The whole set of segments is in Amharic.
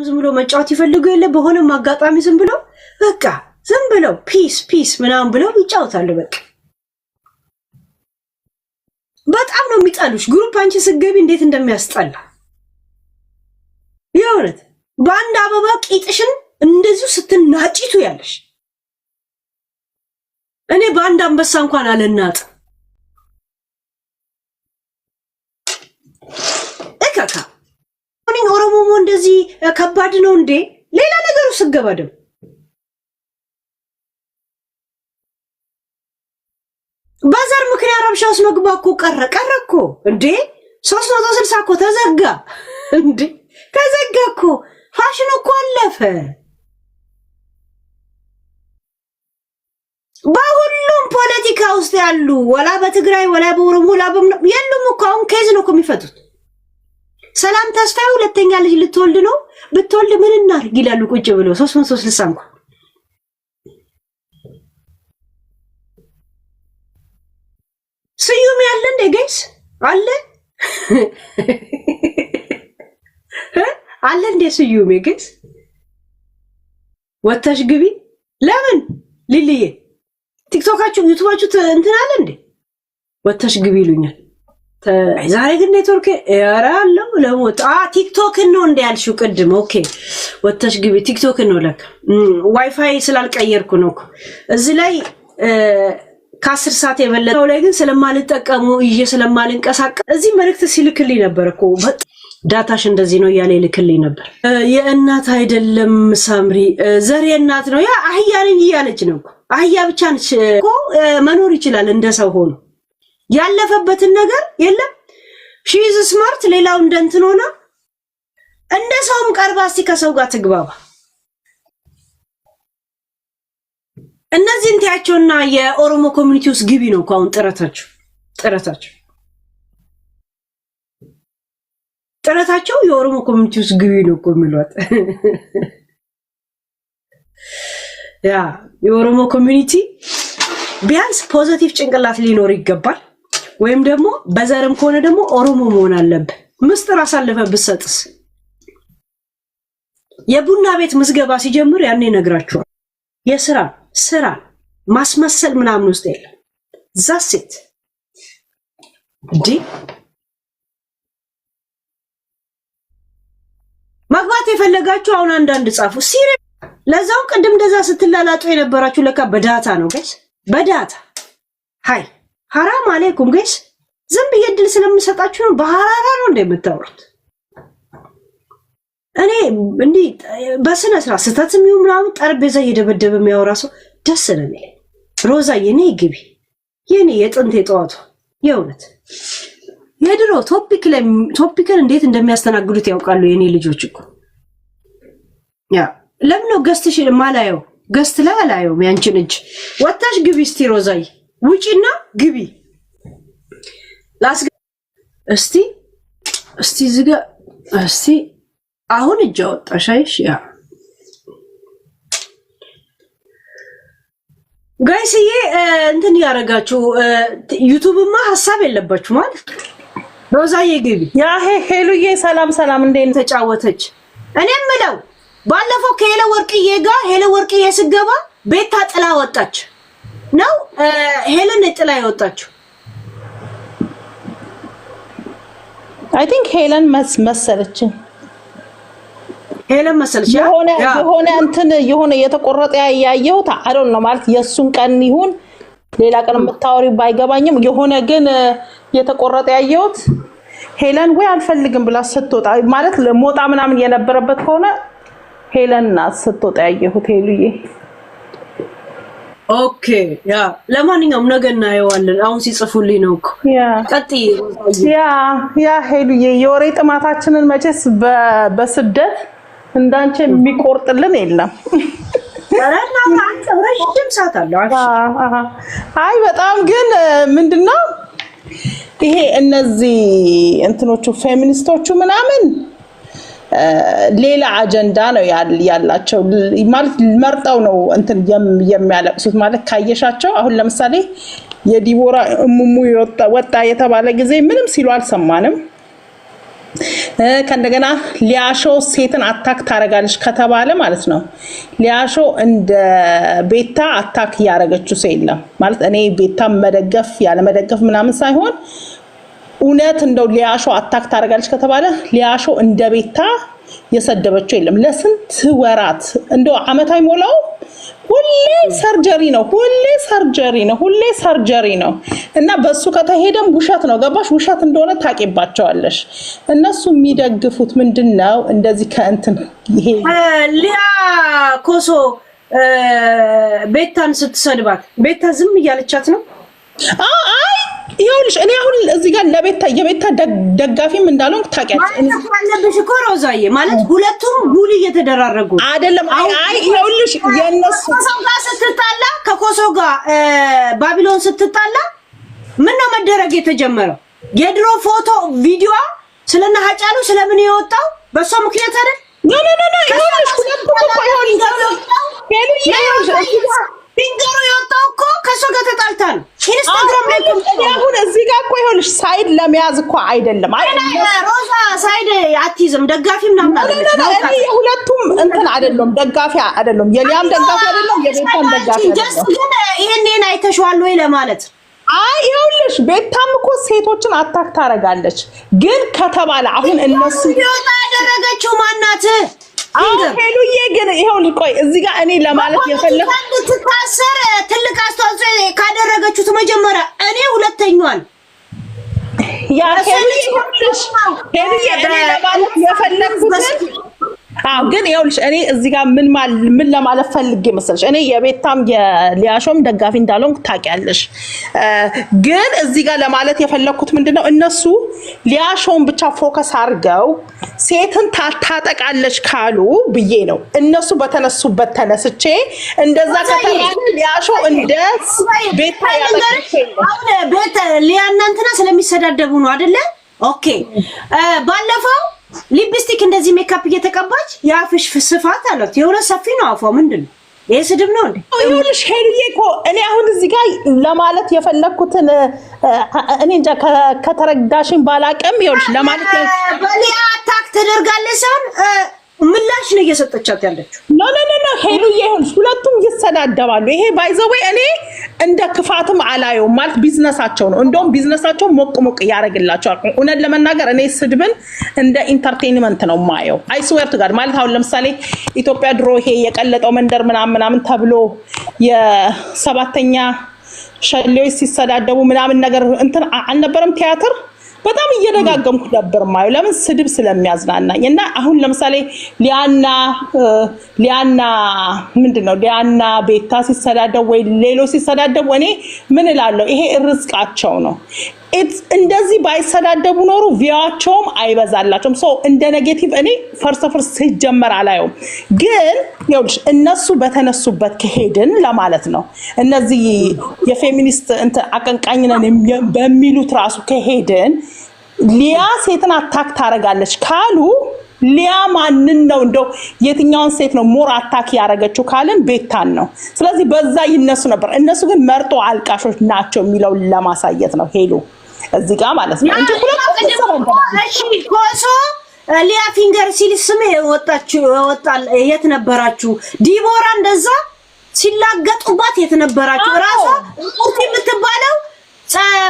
ዝም ብሎ መጫወት ይፈልጉ የለ በሆነም አጋጣሚ ዝም ብሎ በቃ ዝም ብለው ፒስ ምናምን ብለው ይጫወታሉ በቃ በጣም ነው የሚጣሉሽ ግሩፕ አንቺ ስገቢ እንዴት እንደሚያስጠላ የሆነት ባንድ አበባ ቂጥሽን እንደዚሁ ስትናጪቱ ያለሽ እኔ ባንድ አንበሳ እንኳን አለናጥ እካካ እኔ ኦሮሞሞ እንደዚህ ከባድ ነው እንዴ ሌላ ነገሩ ስገባደም ባዛር ምክንያት ረብሻውስ መግባኮ ቀረኮ እንዴ 360 እኮ ተዘጋ እንዴ ተዘጋኮ ፋሽን እኮ አለፈ በሁሉም ፖለቲካ ውስጥ ያሉ ወላ በትግራይ ወላ በኦሮሞ ወላ የሉም እኮ አሁን ኬዝ ነው እኮ የሚፈቱት ሰላም ተስፋዬ ሁለተኛ ልጅ ልትወልድ ነው ብትወልድ ምን እናርግ ይላሉ ቁጭ ብለው 360 እንኳን ስዩም ያለ እንደ ጋይስ አለ አለ እንደ ስዩም ጋይስ ወታሽ ግቢ ለምን ሊልዬ ቲክቶካችሁ ዩቲዩባችሁ እንትን አለ እንዴ ወታሽ ግቢ ይሉኛል ዛሬ ግን ኔትወርክ ያራለው ለሞት ቲክቶክ ነው እንደ ያልሽው ቅድም ኦኬ ወታሽ ግቢ ቲክቶክ ነው ለካ ዋይፋይ ስላልቀየርኩ ነው እዚህ ላይ ከ10 ሰዓት የበለጠው ላይ ግን ስለማልጠቀሙ ስለማልንቀሳቀስ እዚህ መልእክት ሲልክልኝ ነበርኮ ዳታሽ እንደዚህ ነው ያለ ይልክልኝ ነበር የእናት አይደለም ሳምሪ ዘር የእናት ነው ያ አህያንን ይያለች ነው አህያ ብቻ ነች እኮ መኖር ይችላል እንደ ሰው ሆኖ ያለፈበትን ነገር የለም ሺ ኢዝ ስማርት ሌላው እንደንትን ሆነ እንደ ሰውም ቀርባሲ ከሰው ጋር ትግባባ እነዚህ እንታያቸውና የኦሮሞ ኮሚኒቲ ውስጥ ግቢ ነው እንኳን ጥረታቸው የኦሮሞ ኮሚኒቲ ውስጥ ግቢ ነው እኮ የሚሏት ያ የኦሮሞ ኮሚኒቲ ቢያንስ ፖዚቲቭ ጭንቅላት ሊኖር ይገባል ወይም ደግሞ በዘርም ከሆነ ደግሞ ኦሮሞ መሆን አለበት ምስጥር አሳልፈ ብትሰጥስ የቡና ቤት ምዝገባ ሲጀምር ያኔ ነግራቸዋል ስራ ማስመሰል ምናምን ውስጥ የለም ዛሴት መግባት የፈለጋችሁ አሁን አንዳንድ ጻፉ ሲሪ ለዛው ቅድም እንደዛ ስትላላጡ የነበራችሁ ለካ በዳታ ነው ጋይስ በዳታ ሃይ حرام عليكم ጋይስ ዝም በየድል ስለምሰጣችሁ ነው በሐራራ ነው እንደምታወሩት እኔ እንዴ በስነ ስርዓት ስተትም ይሁን ምናምን ጠርቤዛ እየደበደበ የሚያወራ ሰው ደስ ነው የሚለኝ ሮዛ የኔ ግቢ የኔ የጥንት የጠዋቱ የእውነት የድሮ ቶፒክን እንዴት እንደሚያስተናግዱት ያውቃሉ የኔ ልጆች እኮ ያ ለምን ነው ገስትሽ ማላየው ገስት ላይ አላየው ያንቺን እጅ ወጣሽ ግቢ እስቲ ሮዛይ ውጪና ግቢ እስቲ ዝጋ እስቲ አሁን እጅ አወጣሽ አይሽ ያ ጋይስዬ እንትን ያረጋችሁ ዩቲዩብማ ሐሳብ የለባችሁ ማለት ሮዛዬ ግቢ ያ ሄሉዬ ሰላም እንዴት ተጫወተች እኔም ምለው ባለፈው ከሄለ ወርቅዬ ጋር ሄለ ወርቅዬ ስገባ ቤታ ጥላ ወጣች ነው ሄለን ጥላ ይወጣችሁ አይ ቲንክ ሄለን መሰለች የሆነ እንትን የሆነ የተቆረጠ ያያየው ታአሮን ነው ማለት የሱን ቀን ይሁን ሌላ ቀን መታወሪው ባይገባኝም የሆነ ግን የተቆረጠ ያየውት ሄለን ወይ አልፈልግም ብላ ስትወጣ ማለት ለሞጣ ምናምን የነበረበት ሆነ ሄለንና ስትወጣ ያየሁት ሄሉዬ ኦኬ ያ ለማንኛውም ነገር እናየዋለን አሁን ሲጽፉልኝ ነው እኮ ቀጥይ ያ ሄሉዬ የወሬ ጥማታችንን መቼስ በስደት እንዳንቺ የሚቆርጥልን የለም አረና አንተ ረጅም ሰዓት አለው አይ በጣም ግን ምንድነው ይሄ እነዚህ እንትኖቹ ፌሚኒስቶቹ ምናምን ሌላ አጀንዳ ነው ያላቸው ማለት መርጠው ነው እንትን የሚያለቅሱት ማለት ካየሻቸው አሁን ለምሳሌ የዲቦራ እሙሙ ወጣ የተባለ ጊዜ ምንም ሲሉ አልሰማንም ከእንደገና ሊያሾ ሴትን አታክ ታረጋለች ከተባለ ማለት ነው ሊያሾ እንደ ቤታ አታክ ያረገችው ሰው የለም ማለት እኔ ቤታ መደገፍ ያለ መደገፍ ምናምን ሳይሆን እውነት እንደው ሊያሾ አታክ ታረጋለች ከተባለ ሊያሾ እንደ ቤታ የሰደበችው የለም ለስንት ወራት እንደው አመት አይሞላው ሁሌ ሰርጀሪ ነው እና በሱ ከተሄደም ውሸት ነው ገባሽ ውሸት እንደሆነ ታቂባቸዋለሽ እነሱ የሚደግፉት ምንድነው እንደዚህ ከእንትን ይሄ ሊያ ኮሶ ቤታን ስትሰድባት ቤታ ዝም እያለቻት ነው አይ ይኸውልሽ እኔ አሁን እዚህ ጋር ለቤታ የቤታ ደጋፊም እንዳልሆንክ ታውቂያለሽ ማለት እኮ ሮዛዬ ማለት ሁለቱም ጉል እየተደራረጉ አይደለም አይ ይኸውልሽ የነሱ ኮሶ ጋር ስትጣላ ከኮሶ ጋር ባቢሎን ስትጣላ ምን ነው መደረግ የተጀመረው የድሮ ፎቶ ቪዲዮ ስለና ሀጫሉ ስለምን የወጣው በሷ ምክንያት አይደል ኖ ይኸውልሽ ሁለቱም እኮ ይኸውልሽ ፊንገሩ የወጣው እኮ ከሱ ጋር ተጣልታል ኢንስታግራም ላይ አሁን እዚህ ጋር እኮ ይኸውልሽ ሳይድ ለመያዝ እኮ አይደለም ሮዛ ሳይድ አትይዝም ደጋፊም ናምናለች እኔ የሁለቱም እንትን አይደለም ደጋፊ አይደለም የሊያም ደጋፊ አይደለም የቤታም ደጋፊ አይደለም ግን ይሄንን አይተሽዋል ወይ ለማለት አይ ይኸውልሽ ቤታም እኮ ሴቶችን አታክ ታረጋለች ግን ከተባለ አሁን እነሱ ይወጣ ያደረገችው ማናት ሄሉዬ ግን ይኸውልሽ ቆይ እዚህ ጋር እኔ ለማለት የፈለኩት ትታሰር ትልቅ አስተዋጽኦ ካደረገችው መጀመሪያ እኔ ሁለተኛዋን ያ ሄሉዬ እኔ ለማለት የፈለኩት ግን ይኸውልሽ እኔ እዚህ ጋር ምን ለማለት ፈልጌ መሰለሽ እኔ የቤታም የሊያሾም ደጋፊ እንዳልሆንኩ ታውቂያለሽ ግን እዚህ ጋር ለማለት የፈለኩት ምንድነው እነሱ ሊያሾም ብቻ ፎከስ አድርገው ሴትን ታጠቃለች ካሉ ብዬ ነው እነሱ በተነሱበት ተነስቼ እንደዛ ከተባለ ሊያሾ እንደ ቤታ ያለች ቤታ ሊያና እንትና ስለሚሰዳደቡ ነው አይደለ ኦኬ ባለፈው ሊፕስቲክ እንደዚህ ሜካፕ እየተቀባች ያፍሽ ስፋት አላት የሆነ ሰፊ ነው አፏ ምንድነው ይሄ ስድብ ነው እንዴ ይኸውልሽ ሄልዬ እኮ እኔ አሁን እዚህ ጋር ለማለት የፈለኩትን እኔ እንጃ ከተረዳሽን ባላቀም ይኸውልሽ ለማለት በሊያ አታክ ተደርጋለች ምላሽ ነው እየሰጠቻት ያለችው ኖ ሄሉዬ ይኸውልሽ ሁለቱም ይሰዳደባሉ ይሄ ባይዘዌ እኔ እንደ ክፋትም አላየው ማለት ቢዝነሳቸው ነው እንደውም ቢዝነሳቸው ሞቅ ያረግላቸዋል እውነት ለመናገር እኔ ስድብን እንደ ኢንተርቴይንመንት ነው ማየው አይ ስዌር ቱ ጋድ ማለት አሁን ለምሳሌ ኢትዮጵያ ድሮ ይሄ የቀለጠው መንደር ምናምን ተብሎ የሰባተኛ ሸሌዎች ሲሰዳደቡ ምናምን ነገር እንትን አልነበረም ቲያትር በጣም እየደጋገምኩ ነበር ማየው ለምን ስድብ ስለሚያዝናናኝ እና አሁን ለምሳሌ ሊያና ምንድነው ሊያና ቤታ ሲሰዳደቡ ወይ ሌሎች ሲሰዳደቡ እኔ ምን እላለሁ ይሄ ርዝቃቸው ነው እንደዚህ ባይሰዳደቡ ኖሮ ቪያቸውም አይበዛላቸውም ሶ እንደ ኔጌቲቭ እኔ ፈርሰፍር ሲጀመር አላየውም ግን ይኸውልሽ እነሱ በተነሱበት ከሄድን ለማለት ነው እነዚህ የፌሚኒስት እንትን አቀንቃኝ ነን በሚሉት ራሱ ከሄድን ሊያ ሴትን አታክ ታረጋለች ካሉ ሊያ ማንን ነው እንደው የትኛውን ሴት ነው ሞር አታክ ያረጋችው ካለን ቤታን ነው ስለዚህ በዛ ይነሱ ነበር እነሱ ግን መርጦ አልቃሾች ናቸው የሚለው ለማሳየት ነው ሄሉ እዚህ ጋር ማለት ነው እንጂ እሺ ኮሶ ሊያ ፊንገር ሲል ስም ወጣል የት ነበራችሁ ዲቦራ እንደዛ ሲላገጡባት የት ነበራችሁ ራሷ ቁርጥ የምትባለው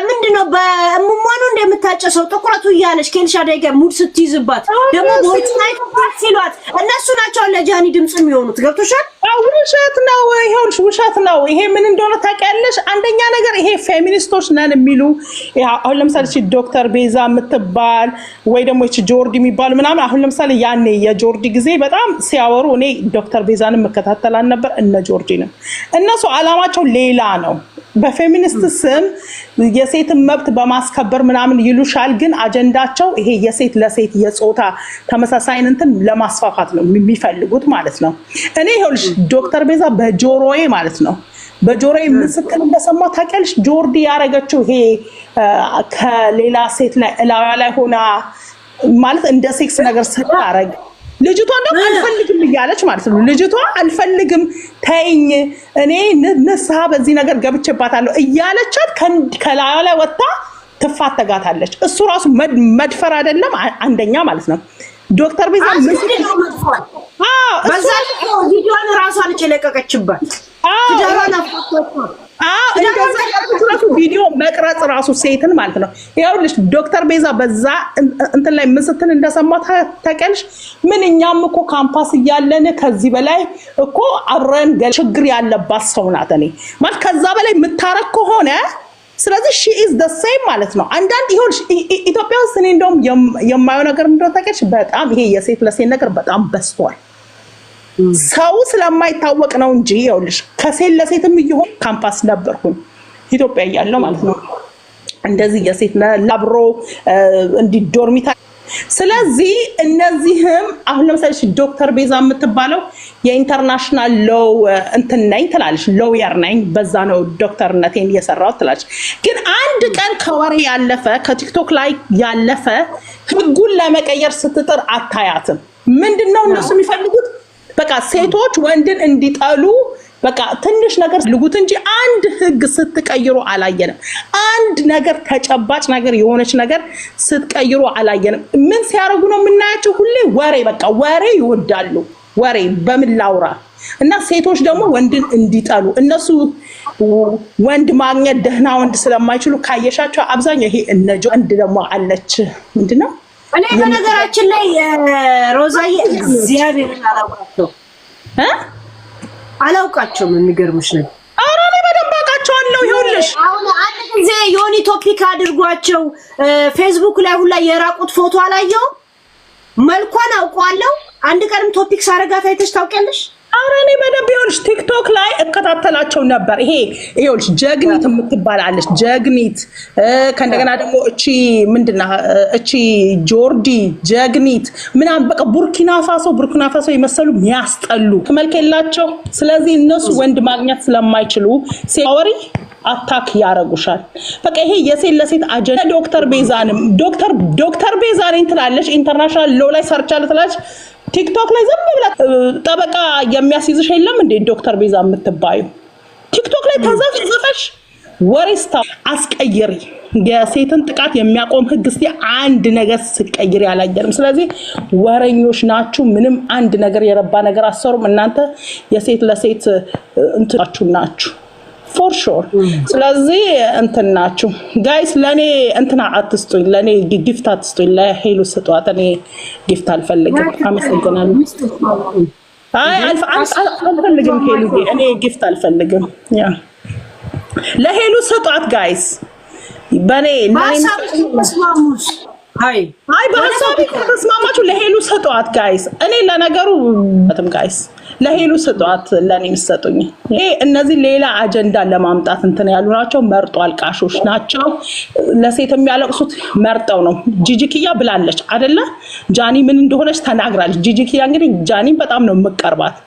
ምንድነው በእሙማኑ እንደምታጨሰው ጥቁረቱ እያለሽ ከልሻዳይ ጋር ሙድ ስትይዝባት ደግሞ ሞት ላይ ሲሏት እነሱ ናቸው ለጃኒ ድምጽ የሚሆኑት ገብቶሻል ውሸት ነው ይሄውልሽ ውሸት ነው ይሄ ምን እንደሆነ ታውቂያለሽ አንደኛ ነገር ይሄ ፌሚኒስቶች ነን የሚሉ አሁን ለምሳሌ ዶክተር ቤዛ የምትባል ወይ ደግሞ እቺ ጆርዲ የሚባል ምናምን አሁን ለምሳሌ ያኔ የጆርዲ ጊዜ በጣም ሲያወሩ እኔ ዶክተር ቤዛንም መከታተላን ነበር እነ ጆርዲ ነው እነሱ አላማቸው ሌላ ነው በፌሚኒስት ስም የሴት መብት በማስከበር ምናምን ይሉሻል ግን አጀንዳቸው ይሄ የሴት ለሴት የጾታ ተመሳሳይነትን ለማስፋፋት ነው የሚፈልጉት ማለት ነው እኔ ይኸውልሽ ዶክተር ቤዛ በጆሮዬ ማለት ነው በጆሮዬ ምስክር እንደሰማው ታውቂያለሽ ጆርዲ ያረጋቸው ይሄ ከሌላ ሴት ላይ ላይ ሆና ማለት እንደ ሴክስ ነገር ስታረግ ልጅቷ ደግሞ አልፈልግም እያለች ማለት ነው ልጅቷ አልፈልግም ተይኝ እኔ ንስሐ በዚህ ነገር ገብቼባታለሁ እያለቻት ከላዩ ላይ ወጣ ትፋተጋታለች። እሱ ራሱ መድፈር አይደለም አንደኛ ማለት ነው። ዶክተር ቤዛ በዛ ቪዲዮን ራሷን ለቀቀችበት ቪዲዮ መቅረጽ ራሱ ሴትን ማለት ነው። ይኸውልሽ ዶክተር ቤዛ በዛ እንትን ላይ ምስትል እንደሰማት ታውቂያለሽ። ምን እኛም እኮ ካምፓስ እያለን ከዚህ በላይ እኮ አብረን ችግር ያለባት ሰው ናት። እኔ ማለት ከዛ በላይ የምታረግ ከሆነ ስለዚህ she is the same ማለት ነው። አንዳንድ ይኸውልሽ ኢትዮጵያ ውስጥ እኔ እንደውም የማየው ነገር እንደው ታውቂያለሽ በጣም ይሄ የሴት ለሴት ነገር በጣም በዝቷል። ሰው ስለማይታወቅ ነው እንጂ ይኸውልሽ ከሴት ለሴትም ይሁን ካምፓስ ነበርኩኝ ኢትዮጵያ እያለሁ ማለት ነው። እንደዚህ የሴት ለአብሮ እንዲ ዶርሚታ ስለዚህ እነዚህም አሁን ለምሳሌ ዶክተር ቤዛ የምትባለው የኢንተርናሽናል ሎው እንትን ነኝ ትላለች። ሎየር ነኝ በዛ ነው ዶክተርነቴን እየሰራሁት ትላለች። ግን አንድ ቀን ከወሬ ያለፈ ከቲክቶክ ላይ ያለፈ ህጉን ለመቀየር ስትጥር አታያትም። ምንድነው እነሱ የሚፈልጉት? በቃ ሴቶች ወንድን እንዲጠሉ በቃ ትንሽ ነገር ልጉት እንጂ አንድ ህግ ስትቀይሩ አላየንም። አንድ ነገር ተጨባጭ ነገር የሆነች ነገር ስትቀይሩ አላየንም። ምን ሲያረጉ ነው የምናያቸው? ሁሌ ወሬ በቃ ወሬ ይወዳሉ። ወሬ በምን ላውራ እና ሴቶች ደግሞ ወንድን እንዲጠሉ እነሱ ወንድ ማግኘት ደህና ወንድ ስለማይችሉ ካየሻቸው አብዛኛው ይሄ እነጆ አንድ ደግሞ አለች ምንድነው እኔ በነገራችን ላይ ሮዛዬ እግዚአብሔር አላውቃቸውም። የሚገርምሽ ነው። ኧረ እኔ በደንብ አውቃቸዋለሁ። ይኸውልሽ አሁን አንድ ጊዜ ዮኒ ቶፒክ አድርጓቸው ፌስቡክ ላይ ሁላ የራቁት ፎቶ አላየው መልኳን አውቀዋለሁ። አንድ ቀንም ቶፒክ ሳረጋት አይተሽ ታውቂያለሽ? ኧረ እኔ በደንብ ይኸውልሽ ቲክቶክ ላይ እከታተላቸው ነበር። ይሄ ይኸውልሽ ጀግኒት የምትባላለች ጀግኒት ከእንደገና ደግሞ እቺ ምንድና እቺ ጆርዲ ጀግኒት ምናምን በቃ ቡርኪና ፋሶ የመሰሉ የሚያስጠሉ መልክ የላቸው። ስለዚህ እነሱ ወንድ ማግኘት ስለማይችሉ ሲያወሪ አታክ ያረጉሻል። በቃ ይሄ የሴት ለሴት አጀንዳ ዶክተር ቤዛንም ዶክተር ቤዛን ትላለች ኢንተርናሽናል ሎ ላይ ሰርቻለ ትላለች። ቲክቶክ ላይ ዝም ብላ ጠበቃ የሚያስይዝሽ የለም እንዴ? ዶክተር ቤዛ የምትባዩ ቲክቶክ ላይ ተዘፍዘፈሽ ወሬስታ አስቀይሪ። የሴትን ጥቃት የሚያቆም ህግ እስቲ አንድ ነገር ስቀይሪ አላየንም። ስለዚህ ወረኞች ናችሁ። ምንም አንድ ነገር የረባ ነገር አሰሩም። እናንተ የሴት ለሴት እንትናችሁ ናችሁ for sure። ስለዚህ እንትናችሁ ጋይስ ለኔ እንትና አትስጡኝ፣ ለኔ ጊፍት አትስጡኝ፣ ለሄሉ ስጧት። እኔ ጊፍት አልፈልግም። አመሰግናለሁ። አይ አልፈልግም ሄሉ፣ እኔ ጊፍት አልፈልግም። ያ ለሄሉ ስጧት ጋይስ። በኔ መስማሙስ አይ በሀሳብ ተስማማችሁ ለሄሉ ስጧት ጋይስ። እኔ ለነገሩ በጣም ጋይስ ለሄሉ ስጧት፣ ለኔ ምሰጡኝ። ይሄ እነዚህ ሌላ አጀንዳ ለማምጣት እንትን ያሉ ናቸው። መርጦ አልቃሾች ናቸው። ለሴት የሚያለቅሱት መርጠው ነው። ጂጂኪያ ብላለች አይደለ? ጃኒ ምን እንደሆነች ተናግራለች። ጂጂኪያ እንግዲህ ጃኒ በጣም ነው የምቀርባት።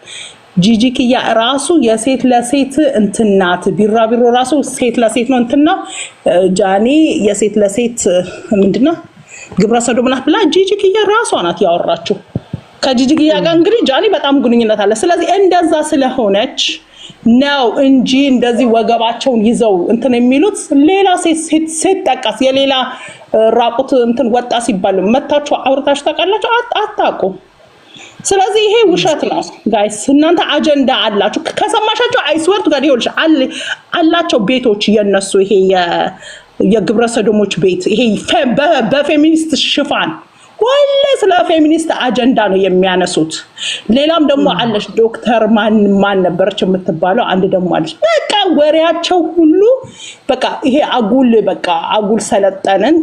ጂጂኪያ ራሱ የሴት ለሴት እንትናት ቢራቢሮ ራሱ ሴት ለሴት ነው እንትና ጃኒ የሴት ለሴት ምንድነው ግብረ ሰዶም ናት ብላ ጂጂኪያ ራሷ ናት ያወራችው። ከጂጂኪያ ጋር እንግዲህ ጃኒ በጣም ግንኙነት አለ። ስለዚህ እንደዛ ስለሆነች ነው እንጂ እንደዚህ ወገባቸውን ይዘው እንትን የሚሉት ሌላ ሴት ጠቃስ የሌላ ራቁት እንትን ወጣ ሲባል መታችሁ አውርታችሁ ታውቃላችሁ? አታውቁም። ስለዚህ ይሄ ውሸት ነው ጋይስ። እናንተ አጀንዳ አላችሁ ከሰማሻችሁ አይስወርት ጋር ይኸውልሽ አላቸው ቤቶች የነሱ ይሄ የግብረ ሰዶሞች ቤት ይሄ በፌሚኒስት ሽፋን ወለ ስለ ፌሚኒስት አጀንዳ ነው የሚያነሱት። ሌላም ደግሞ አለሽ ዶክተር ማን ነበርች የምትባለው አንድ ደግሞ አለሽ። በቃ ወሬያቸው ሁሉ በቃ ይሄ አጉል ሰለጠንን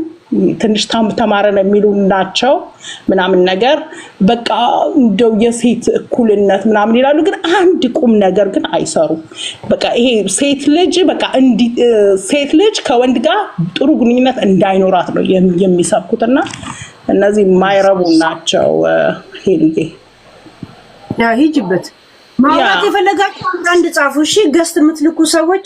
ትንሽ ተማረን የሚሉ ናቸው ምናምን ነገር በቃ እንደው የሴት እኩልነት ምናምን ይላሉ። ግን አንድ ቁም ነገር ግን አይሰሩም። በቃ ይሄ ሴት ልጅ ከወንድ ጋር ጥሩ ግንኙነት እንዳይኖራት ነው የሚሰብኩትና እነዚህ ማይረቡ ናቸው። ሄልዬ ሂጅበት ማውራት የፈለጋችሁ አንድ ጻፉ። እሺ ገስት የምትልኩ ሰዎች